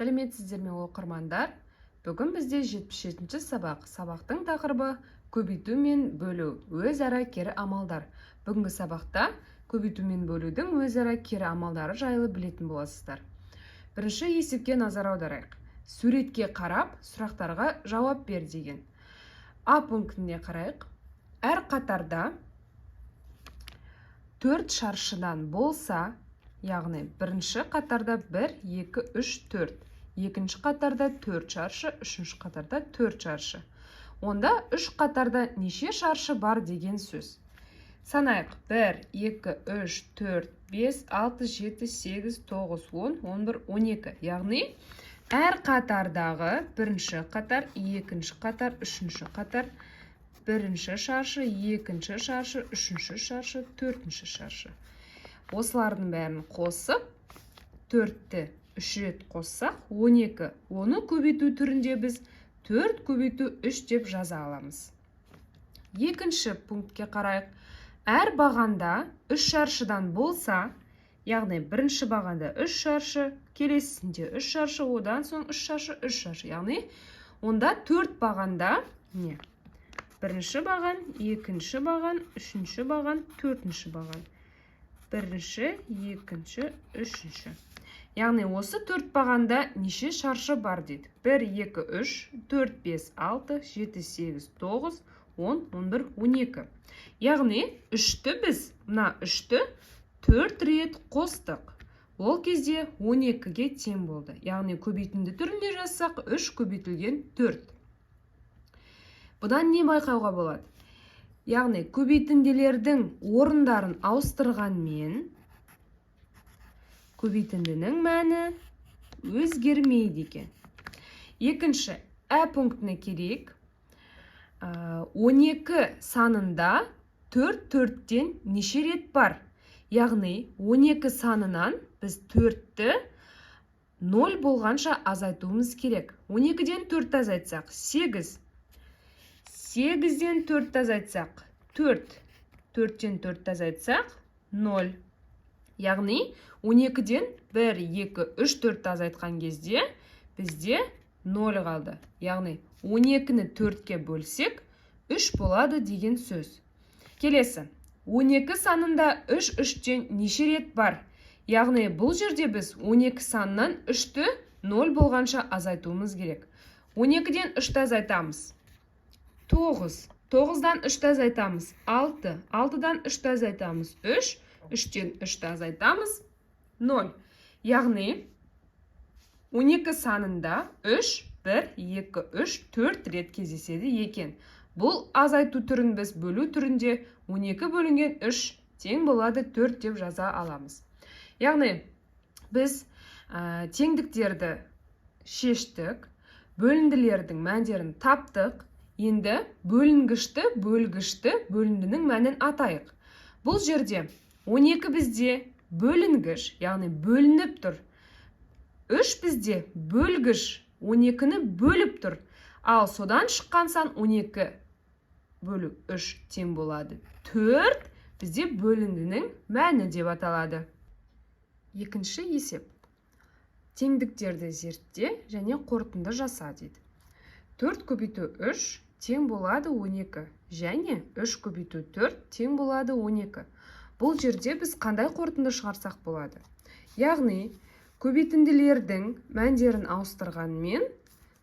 Сәлеметсіздер ме оқырмандар? Бүгін бізде 77-ші сабақ. Сабақтың тақырыбы көбейту мен бөлу, өзара кері амалдар. Бүгінгі сабақта көбейту мен бөлудің өзара кері амалдары жайлы білетін боласыздар. Бірінші есепке назар аударайық. Суретке қарап, сұрақтарға жауап бер деген. А пунктіне қарайық. Әр қатарда 4 шаршыдан болса, яғни бірінші қатарда 1, 2, 3, 4. Екінші қатарда 4 шаршы, үшінші қатарда 4 шаршы. Онда 3 қатарда неше шаршы бар деген сөз. Санайық. 1, 2, 3, 4, 5, 6, 7, 8, 9, 10, 11, 12. Яғни әр қатардағы бірінші қатар, екінші қатар, үшінші қатар, бірінші шаршы, екінші шаршы, үшінші шаршы, төртінші шаршы. Осылардың бәрін қосып, 4-ті 3 рет қоссақ, 12. Оны көбейту түрінде біз 4 көбейту 3 деп жаза аламыз. Екінші пунктке қарайық. Әр бағанда 3 шаршыдан болса, яғни бірінші бағанда 3 шаршы, келесісінде 3 шаршы, одан соң 3 шаршы, 3 шаршы. Яғни онда 4 бағанда не? Бірінші баған, екінші баған, үшінші баған, төртінші баған. Бірінші, екінші, үшінші. Яғни осы 4 бағанда неше шаршы бар дейді. 1, 2, 3, 4, 5, 6, 7, 8, 9, 10, 11, 12. Яғни 3-ті біз, мына 3-ті 4 рет қостық. Ол кезде 12-ге тең болды. Яғни көбейтінді түрінде жазсақ 3 көбейтілген 4. Бұдан не байқауға болады? Яғни көбейтінділердің орындарын ауыстырғанмен көбейтіндінің мәні өзгермейді екен. Екінші, ә пунктіне келейік. 12 санында 4-4-тен неше рет бар? Яғни 12 санынан біз 4-ті 0 болғанша азайтуымыз керек. 12-ден 4 азайтсақ 8. 8-ден 4 азайтсақ 4. 4-тен 4 азайтсақ 0. Яғни 12-ден 1, 2, 3, 4 азайтқан кезде бізде 0 қалды. Яғни 12-ні 4-ке бөлсек 3 болады деген сөз. Келесі. 12 санында 3-3-тен неше рет бар? Яғни бұл жерде біз 12 санынан 3-ті 0 болғанша азайтуымыз керек. 12-ден 3-ті азайтамыз. 9. 9-дан 3-ті азайтамыз. 6. 6-дан 3-ті азайтамыз. 3. 3-тен 3-ті азайтамыз. 0. Яғни 12 санында 3, 1, 2, 3, 4 рет кездеседі екен. Бұл азайту түрін біз бөлу түрінде 12 бөлінген 3 тең болады 4 деп жаза аламыз. Яғни біз теңдіктерді шештік, бөлінділердің мәндерін таптық. Енді бөлінгішті, бөлгішті, бөліндінің мәнін атайық. Бұл жерде 12 бізде бөлінгіш, яғни бөлініп тұр. 3 бізде бөлгіш, 12-ні бөліп тұр. Ал содан шыққан сан 12 бөлу 3 тең болады. 4 бізде бөліндінің мәні деп аталады. Екінші есеп. Теңдіктерді зертте және қорытынды жаса дейді. 4 көбейту 3 тең болады 12 және 3 көбейту 4 тең болады 12. Бұл жерде біз қандай қорытынды шығарсақ болады? Яғни көбейтінділердің мәндерін ауыстырғанмен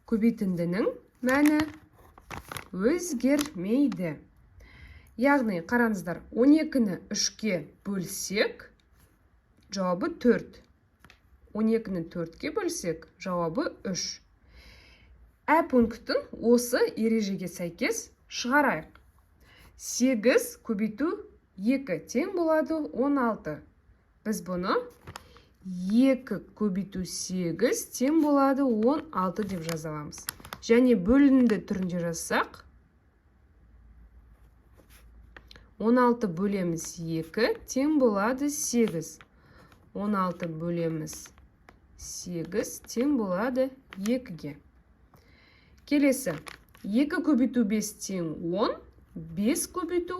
көбейтіндінің мәні өзгермейді. Яғни қараңыздар, 12-ні 3-ке бөлсек, жауабы 4. 12-ні 4-ке бөлсек, жауабы 3. Ә пунктін осы ережеге сәйкес шығарайық. 8 көбейту 2 тең болады 16. Біз бұны 2 көбейту 8 тең болады 16 деп жазаламыз. Және бөлінді түрінде жазсақ, 16 бөлеміз 2 тең болады 8. 16 бөлеміз 8 тең болады 2-ге. Келесі. 2 көбейту 5 тең 10. 5 көбейту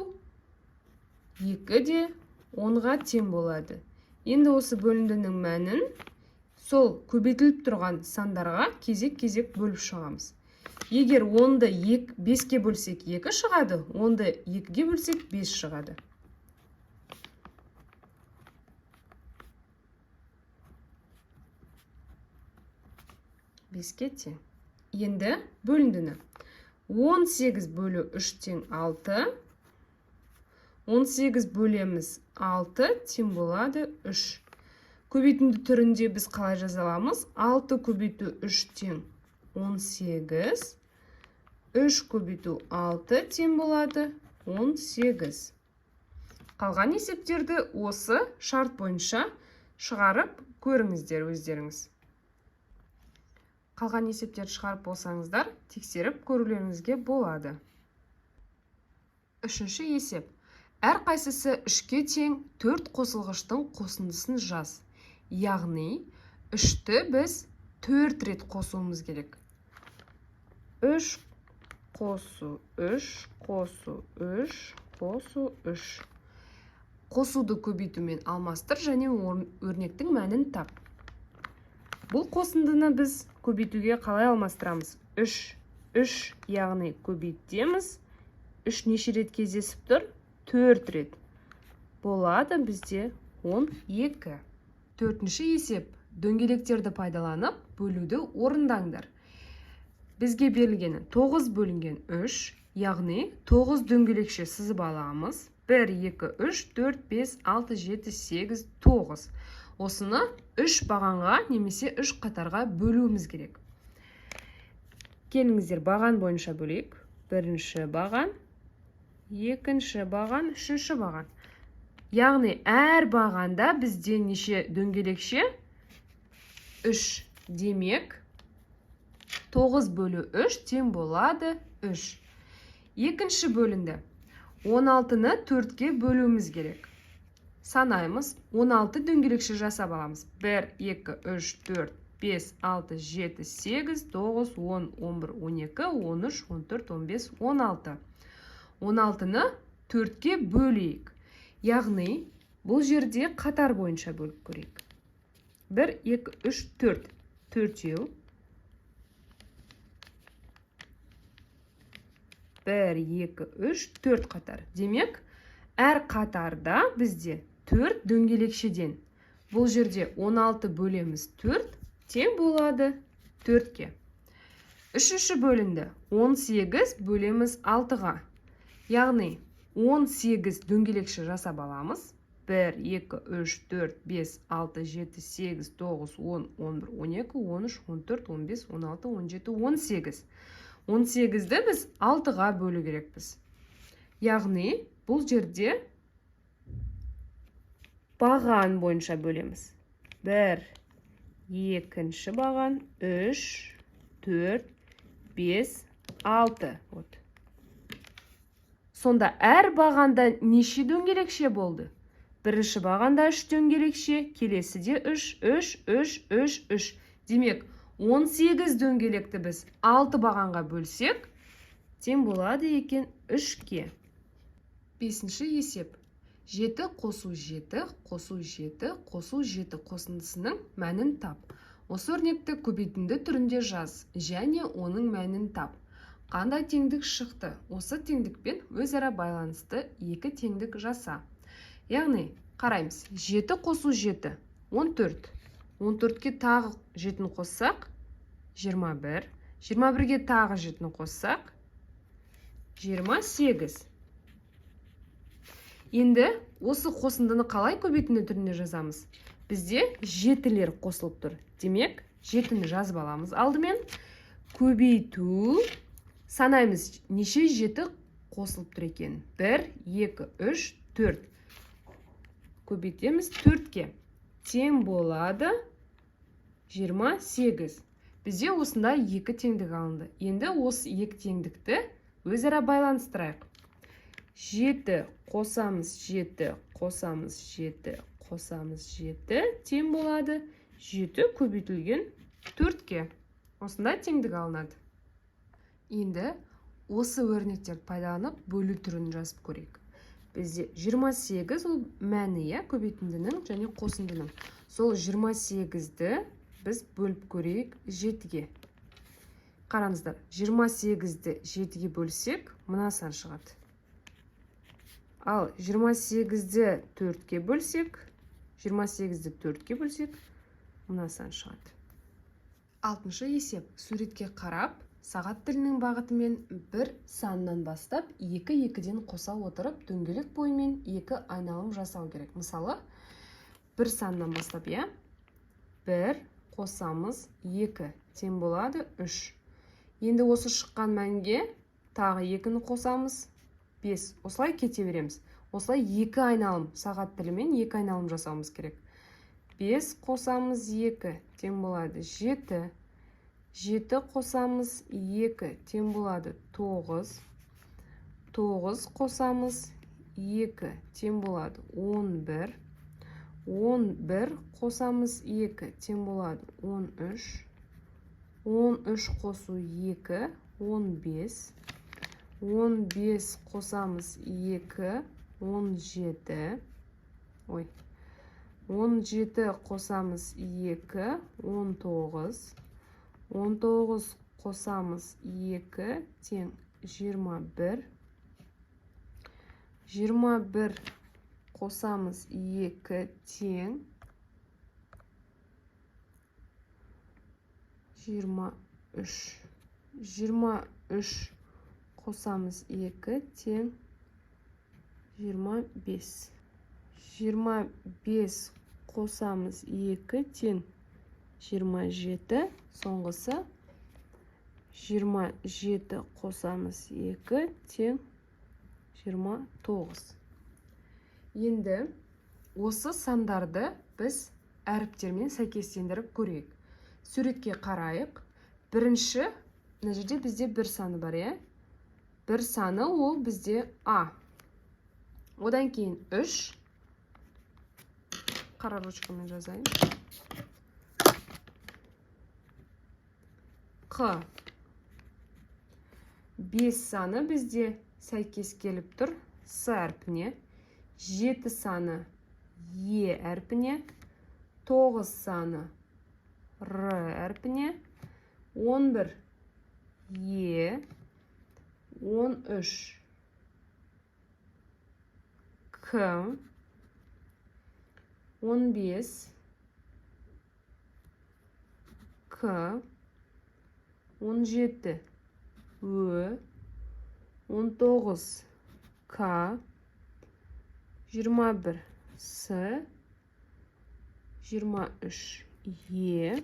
2 де 10-ға тең болады. Енді осы бөліндінің мәнін сол көбейтіліп тұрған сандарға кезек-кезек бөліп шығамыз. Егер 10-ды 5-ке бөлсек 2 шығады, 10-ды 2-ге бөлсек 5 шығады. Беске тең. Енді бөліндіні. 18 бөлі 3 тең 6. 18 бөлеміз 6 тең болады 3. Көбейтінді түрінде біз қалай жаза аламыз? 6 көбейту 3 тең 18. 3 көбейту 6 тең болады 18. Қалған есептерді осы шарт бойынша шығарып көріңіздер өздеріңіз. Қалған есептерді шығарып болсаңыздар, тексеріп көрулеріңізге болады. Үшінші есеп. Әрқайсысы 3-ке тең 4 қосылғыштың қосындысын жаз. Яғни, 3-ті біз 4 рет қосуымыз керек. 3 қосу 3, қосу 3, қосу 3. Қосуды көбейтумен алмастыр және өрнектің мәнін тап. Бұл қосындыны біз көбейтуге қалай алмастырамыз? 3, яғни көбейтеміз. 3 неше рет кездесіп тұр? 4 рет. Болады бізде 12. Төртінші есеп. Дөңгелектерді пайдаланып, бөлуді орындаңдар. Бізге берілгені 9 бөлінген 3, яғни 9 дөңгелекше сызып аламыз. 1, 2, 3, 4, 5, 6, 7, 8, 9. Осыны 3 бағанға немесе 3 қатарға бөлуіміз керек. Келіңіздер баған бойынша бөлейік. Бірінші баған, екінші баған, үшінші баған. Яғни әр бағанда бізде неше дөңгелекше? 3. Демек, 9 бөлі 3 тең болады 3. Екінші бөлінді. 16-ны 4-ке бөлуіміз керек. Санаймыз. 16 дөңгелекше жасап аламыз. 1, 2, 3, 4, 5, 6, 7, 8, 9, 10, 11, 12, 13, 14, 15, 16. 16-ны 4-ке бөлейік. Яғни, бұл жерде қатар бойынша бөліп көрейік. 1, 2, 3, 4. 4-еу. 1, 2, 3, 4 қатар. Демек, әр қатарда бізде 4 дөңгелекшеден. Бұл жерде 16 бөлеміз 4, тең болады 4-ке. Үшінші бөлінді. 18 бөлеміз 6-ға. Яғни, 18 дөңгелекше жасап аламыз. 1, 2, 3, 4, 5, 6, 7, 8, 9, 10, 11, 12, 13, 14, 15, 16, 17, 18. 18-ді біз 6-ға бөлу керекпіз. Яғни, бұл жерде баған бойынша бөлеміз. 1, екінші баған, 3, 4, 5, 6. Сонда әр бағанда неше дөңгелекше болды? Бірінші бағанда 3 дөңгелекше, келесіде 3. Демек, 18 дөңгелекті біз 6 бағанға бөлсек, тең болады екен 3-ке. Бесінші есеп. 7 қосу 7, қосу 7, қосу 7 қосындысының мәнін тап. Осы өрнекті көбейтінді түрінде жаз, және оның мәнін тап. Қандай теңдік шықты? Осы теңдікпен өзара байланысты 2 теңдік жаса. Яғни, қараймыз. 7 қосу 7, 14. 14-ке тағы 7-ні қоссақ, 21. 21-ге тағы 7-ні қоссақ, 28. Енді осы қосындыны қалай көбейтінді түрінде жазамыз? Бізде 7-лер қосылып тұр. Демек, 7-ні жазып аламыз. Алдымен көбейту. Санаймыз, неше 7 қосылып тұр екен? 1, 2, 3, 4. Көбейтеміз 4-ке. Тең болады 28. Бізде осында 2 теңдік алынды. Енді осы 2 теңдікті өзара байланыстырайық. 7 қосамыз 7, қосамыз 7, қосамыз 7, тең болады 7 көбейтілген 4-ке. Осында теңдік алынады. Енді осы өрнектерді пайдаланып бөлу түрін жазып көрейік. Бізде 28 ол мәні көбейтіндінің және қосындының. Сол 28-ді біз бөліп көрейік 7-ге. Қараңыздар, 28-ді 7-ге бөлсек, мына сан шығады. Ал 28-ді 4-ге бөлсек, 28-ді 4-ге бөлсек, мына сан шығады. 6-шы есеп. Суретке қарап, сағат тілінің бағытымен бір саннан бастап, 2-2-ден қоса отырып, дөңгелек бойымен 2 айналым жасау керек. Мысалы, бір саннан бастап, 1 қосамыз 2 тең болады 3. Енді осы шыққан мәнге тағы 2-ні қосамыз 5. Осылай кете береміз. Осылай 2 айналым, сағат тілімен 2 айналым жасауымыз керек. 5 қосамыз 2 тең болады 7. 7 қосамыз 2 тең болады 9. 9 қосамыз 2 тең болады 11. 11 қосамыз 2 тең болады 13. 13 қосу 2, 15. 15 қосамыз 2, 17. 17 қосамыз 2, 19. 19 қосамыз 2 тең 21. 21 қосамыз 2 тең 23. 23 қосамыз 2 тең 25. 25 қосамыз 2 тең 27. Соңғысы 27 қосамыз 2 тең 29. Енді осы сандарды біз әріптермен сәйкестендіріп көрейік. Суретке қарайық. Бірінші, мына жерде бізде бір саны бар, Бір саны ол бізде А. Одан кейін 3. Қара ручкамен жазайын. Q. 5 саны бізде сәйкес келіп тұр С әрпіне. 7 саны Е әрпіне. 9 саны Р әрпіне. 11 Е. 13 К. 15 К. 17 Ö. 19 К. 21 С. 23 Е.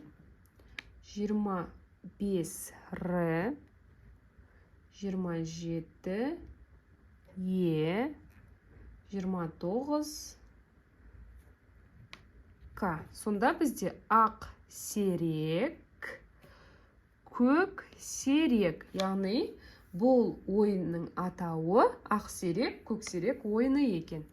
25 Р. 27 Е. 29 К. Сонда бізде ақ серек, көк серек. Яғни бұл ойынның атауы ақ серек, көк серек ойыны екен.